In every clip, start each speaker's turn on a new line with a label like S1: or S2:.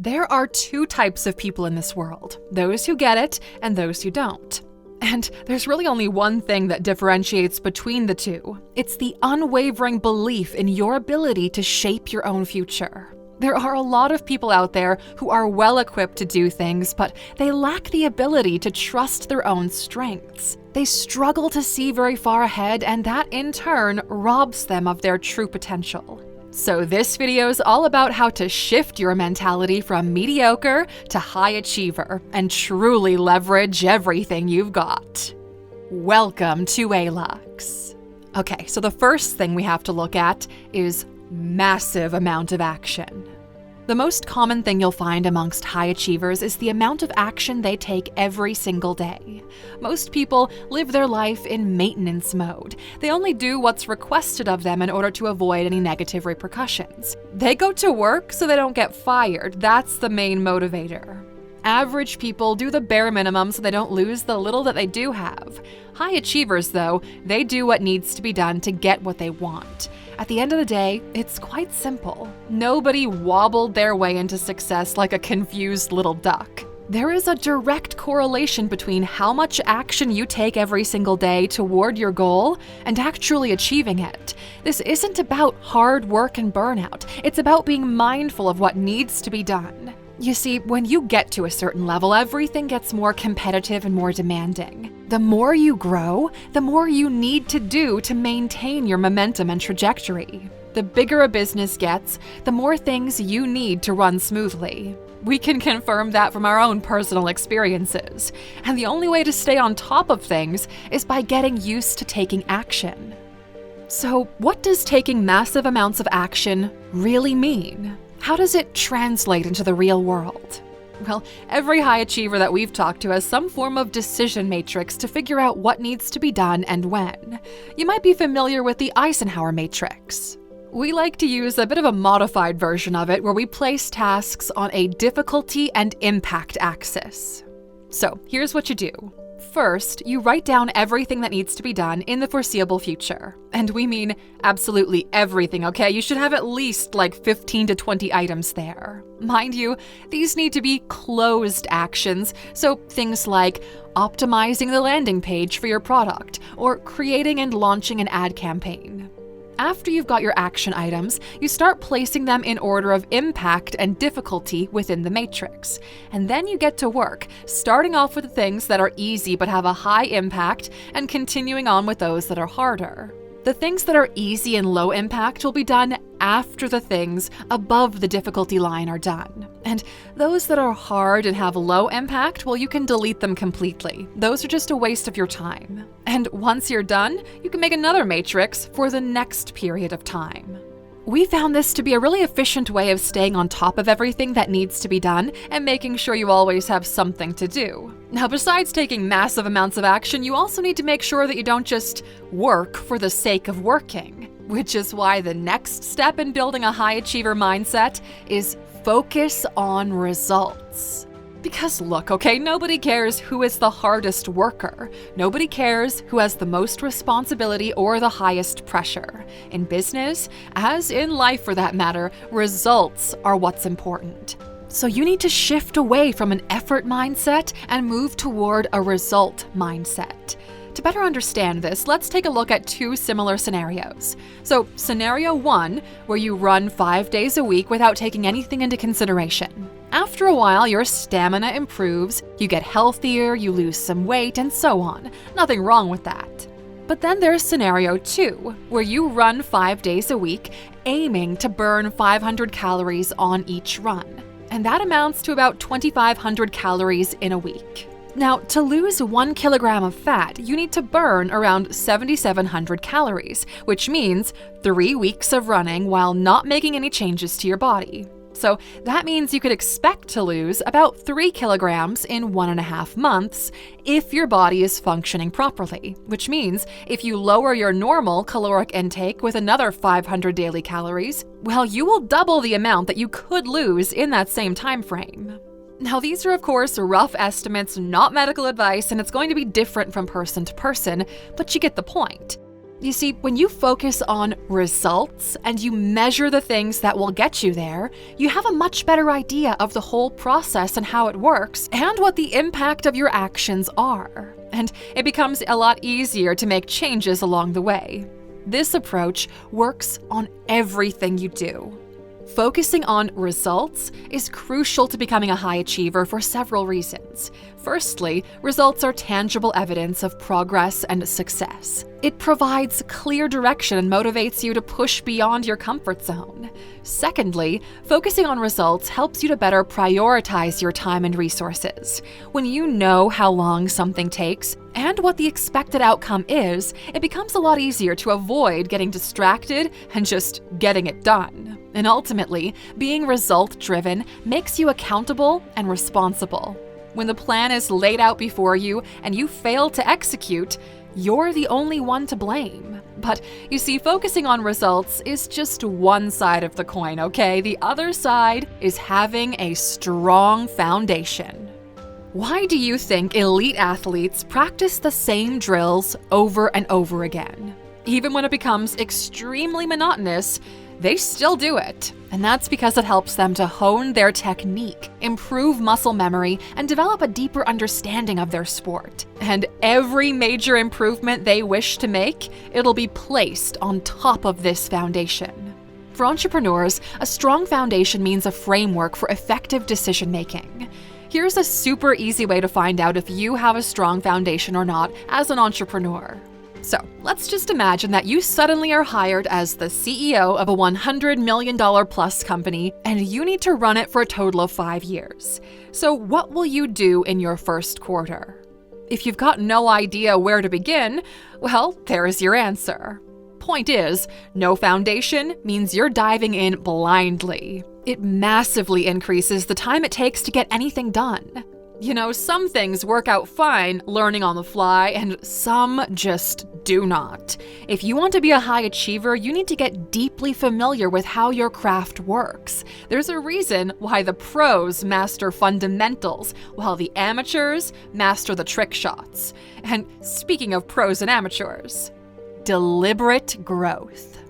S1: There are two types of people in this world, those who get it and those who don't. And there's really only one thing that differentiates between the two. It's the unwavering belief in your ability to shape your own future. There are a lot of people out there who are well equipped to do things, but they lack the ability to trust their own strengths. They struggle to see very far ahead, and that in turn robs them of their true potential. So this video is all about how to shift your mentality from mediocre to high achiever and truly leverage everything you've got. Welcome to Alux. Okay, so the first thing we have to look at is massive amount of action. The most common thing you'll find amongst high achievers is the amount of action they take every single day. Most people live their life in maintenance mode. They only do what's requested of them in order to avoid any negative repercussions. They go to work so they don't get fired. That's the main motivator. Average people do the bare minimum so they don't lose the little that they do have. High achievers, though, they do what needs to be done to get what they want. At the end of the day, it's quite simple. Nobody wobbled their way into success like a confused little duck. There is a direct correlation between how much action you take every single day toward your goal and actually achieving it. This isn't about hard work and burnout. It's about being mindful of what needs to be done. You see, when you get to a certain level, everything gets more competitive and more demanding. The more you grow, the more you need to do to maintain your momentum and trajectory. The bigger a business gets, the more things you need to run smoothly. We can confirm that from our own personal experiences. And the only way to stay on top of things is by getting used to taking action. So, what does taking massive amounts of action really mean? How does it translate into the real world? Well, every high achiever that we've talked to has some form of decision matrix to figure out what needs to be done and when. You might be familiar with the Eisenhower matrix. We like to use a bit of a modified version of it where we place tasks on a difficulty and impact axis. So here's what you do. First, you write down everything that needs to be done in the foreseeable future. And we mean absolutely everything, okay? You should have at least like 15 to 20 items there. Mind you, these need to be closed actions, so things like optimizing the landing page for your product or creating and launching an ad campaign. After you've got your action items, you start placing them in order of impact and difficulty within the matrix. And then you get to work, starting off with the things that are easy but have a high impact and continuing on with those that are harder. The things that are easy and low impact will be done after the things above the difficulty line are done. And those that are hard and have low impact, well, you can delete them completely. Those are just a waste of your time. And once you're done, you can make another matrix for the next period of time. We found this to be a really efficient way of staying on top of everything that needs to be done and making sure you always have something to do. Now, besides taking massive amounts of action, you also need to make sure that you don't just work for the sake of working, which is why the next step in building a high achiever mindset is focus on results. Because look, okay, nobody cares who is the hardest worker. Nobody cares who has the most responsibility or the highest pressure. In business, as in life for that matter, results are what's important. So you need to shift away from an effort mindset and move toward a result mindset. To better understand this, let's take a look at two similar scenarios. So, scenario 1, where you run 5 days a week without taking anything into consideration. After a while, your stamina improves, you get healthier, you lose some weight, and so on. Nothing wrong with that. But then there's scenario 2, where you run 5 days a week, aiming to burn 500 calories on each run. And that amounts to about 2,500 calories in a week. Now, to lose 1 kilogram of fat, you need to burn around 7,700 calories, which means 3 weeks of running while not making any changes to your body. So that means you could expect to lose about 3 kilograms in 1.5 months if your body is functioning properly, which means if you lower your normal caloric intake with another 500 daily calories, well, you will double the amount that you could lose in that same time frame. Now, these are, of course, rough estimates, not medical advice, and it's going to be different from person to person, but you get the point. You see, when you focus on results and you measure the things that will get you there, you have a much better idea of the whole process and how it works and what the impact of your actions are. And it becomes a lot easier to make changes along the way. This approach works on everything you do. Focusing on results is crucial to becoming a high achiever for several reasons. Firstly, results are tangible evidence of progress and success. It provides clear direction and motivates you to push beyond your comfort zone. Secondly, focusing on results helps you to better prioritize your time and resources. When you know how long something takes and what the expected outcome is, it becomes a lot easier to avoid getting distracted and just getting it done. And ultimately, being result-driven makes you accountable and responsible. When the plan is laid out before you and you fail to execute, you're the only one to blame. But you see, focusing on results is just one side of the coin, okay? The other side is having a strong foundation. Why do you think elite athletes practice the same drills over and over again? Even when it becomes extremely monotonous, they still do it. And that's because it helps them to hone their technique, improve muscle memory, and develop a deeper understanding of their sport. And every major improvement they wish to make, it'll be placed on top of this foundation. For entrepreneurs, a strong foundation means a framework for effective decision-making. Here's a super easy way to find out if you have a strong foundation or not as an entrepreneur. So let's just imagine that you suddenly are hired as the CEO of a $100 million plus company, and you need to run it for a total of 5 years. So what will you do in your first quarter? If you've got no idea where to begin, well, there's your answer. Point is, no foundation means you're diving in blindly. It massively increases the time it takes to get anything done. You know, some things work out fine learning on the fly, and some just do not. If you want to be a high achiever, you need to get deeply familiar with how your craft works. There's a reason why the pros master fundamentals, while the amateurs master the trick shots. And speaking of pros and amateurs, deliberate growth.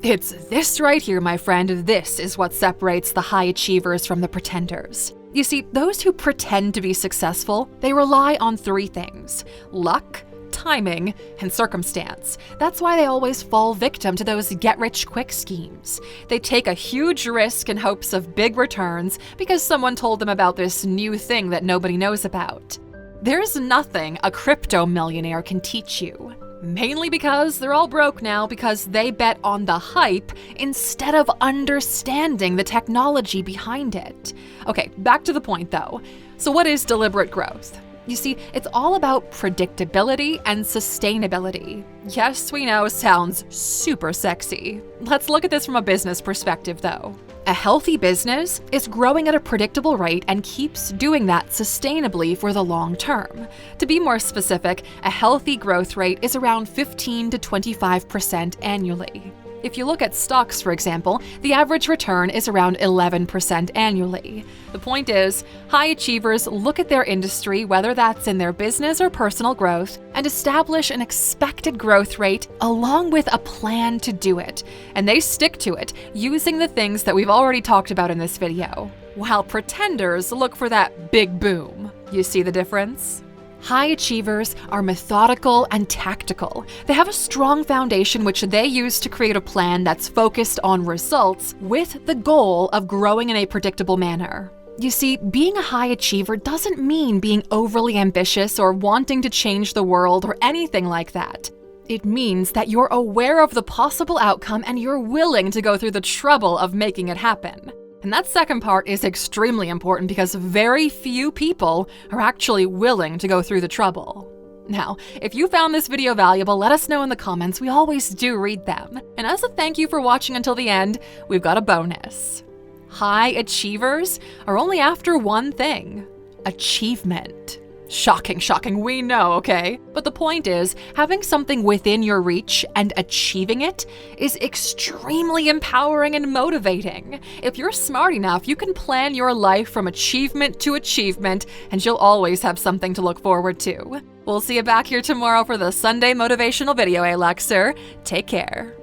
S1: It's this right here, my friend. This is what separates the high achievers from the pretenders. You see, those who pretend to be successful, they rely on 3 things: luck, timing, and circumstance. That's why they always fall victim to those get-rich-quick schemes. They take a huge risk in hopes of big returns because someone told them about this new thing that nobody knows about. There's nothing a crypto millionaire can teach you. Mainly because they're all broke now because they bet on the hype instead of understanding the technology behind it. Okay, back to the point though. So what is deliberate growth? You see, it's all about predictability and sustainability. Yes, we know, sounds super sexy. Let's look at this from a business perspective though. A healthy business is growing at a predictable rate and keeps doing that sustainably for the long term. To be more specific, a healthy growth rate is around 15 to 25% annually. If you look at stocks, for example, the average return is around 11% annually. The point is, high achievers look at their industry, whether that's in their business or personal growth, and establish an expected growth rate along with a plan to do it. And they stick to it, using the things that we've already talked about in this video. While pretenders look for that big boom. You see the difference? High achievers are methodical and tactical. They have a strong foundation which they use to create a plan that's focused on results with the goal of growing in a predictable manner. You see, being a high achiever doesn't mean being overly ambitious or wanting to change the world or anything like that. It means that you're aware of the possible outcome and you're willing to go through the trouble of making it happen. And that second part is extremely important because very few people are actually willing to go through the trouble. Now, if you found this video valuable, let us know in the comments. We always do read them. And as a thank you for watching until the end, we've got a bonus. High achievers are only after one thing: achievement. Shocking, shocking, we know, okay? But the point is, having something within your reach and achieving it is extremely empowering and motivating. If you're smart enough, you can plan your life from achievement to achievement, and you'll always have something to look forward to. We'll see you back here tomorrow for the Sunday motivational video, Aluxer. Take care.